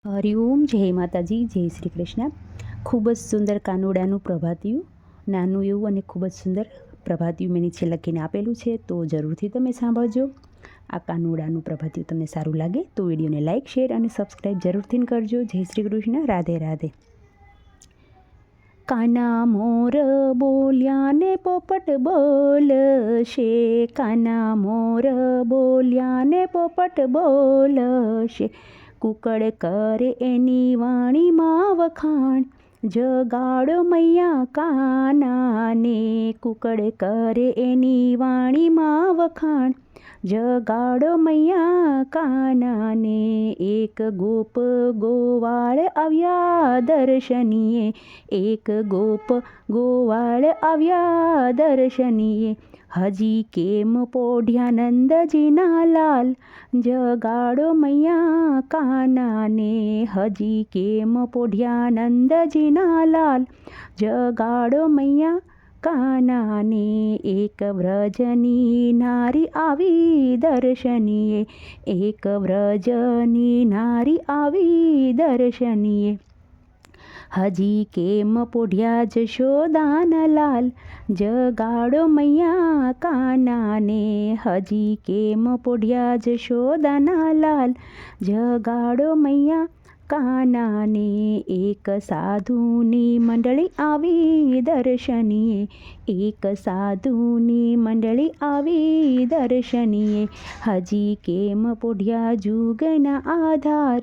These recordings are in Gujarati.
હરિઓમ, જય માતાજી, જય શ્રી કૃષ્ણ. ખૂબ જ સુંદર કાનુડાનું પ્રભાતિયું, નાનું એવું અને ખૂબ જ સુંદર પ્રભાતિયું મેં નીચે લખીને આપેલું છે, તો જરૂરથી તમે સાંભળજો. આ કાનુડાનું પ્રભાતિયું તમને સારું લાગે તો વિડીયોને લાઇક, શેર અને સબસ્ક્રાઈબ જરૂરથી કરજો. જય શ્રી કૃષ્ણ. રાધે રાધે. કાના મોર બોલ્યા ને પોપટ બોલશે, કાના મોર બોલ્યા ને પોપટ બોલશે, કુકડ કરે એની વાણીમાં વખાણ, જગાડો મૈયા કાનાને, કુકડ કરે એની વાણીમાં વખાણ, જગાડો મૈયા કાનાને. એક ગોપ ગોવાળ આવ્યા દર્શનીએ, એક ગોપ ગોવાળ આવ્યા દર્શનીએ, હજી કેમ પોઢ્યા નંદજીના લાલ, જગાડો મૈયા કાનાને, હજી કેમ પોઢ્યા નંદજીના લાલ, જગાડો મૈયા કાનાને. એક વ્રજની નારી આવી દર્શનીએ, એક વ્રજની નારી આવી દર્શનીએ, હજી કેમ પોઢ્યા જશોદાના લાલ, જગાડો મૈયા કાનાને, હજી કેમ પોઢ્યા જશોદાના લાલ, જગાડો મૈયા કાનાને. એક સાધુની મંડળી આવી દર્શનીએ, એક સાધુની મંડળી આવી દર્શનીએ, હજી કેમ પોઢ્યા જુગના આધાર,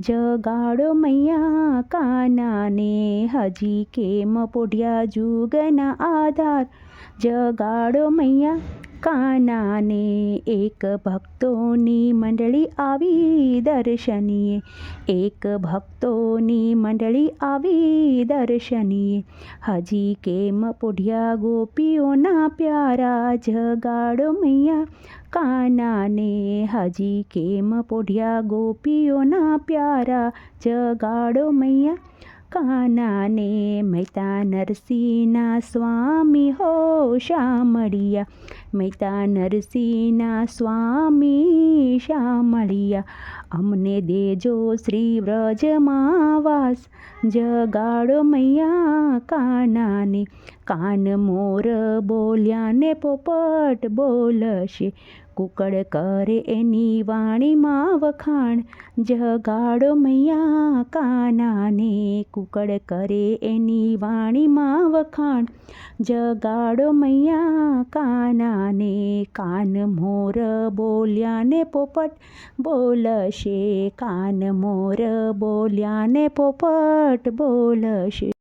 જગાડો મૈયા કાનાને, હજી કેમ પોઢ્યા જુગના આધાર, જગાડો મૈયા કાનાને. એક ભક્તોની મંડળી આવી દર્શનીએ, એક ભક્તોની મંડળી આવી દર્શનીએ, હજી કેમ પોઢ્યા ગોપીઓના પ્યારા, જગાડો મૈયા કાનાને, હજી કેમ પોઢ્યા ગોપીઓના પ્યારા, જગાડો મૈયા કાનાને. મૈતા નરસિંહના સ્વામી હો શામળિયા, મૈતા નરસિંહના સ્વામી શામળિયા, અમને દેજો શ્રી વ્રજમાં વાસ, જગાડો મૈયા કાનાને. કાન મોર બોલ્યા ને પોપટ બોલશે, કુકડ કરે એની વાણીમાં વખાણ, જગાડો મૈયા કાનાને, કુકડ કરે એની વાણીમાં વખાણ, જગાડો મૈયા કાનાને. કાન મોર બોલ્યા ને પોપટ બોલશે, કાન મોર બોલ્યા ને પોપટ બોલશે.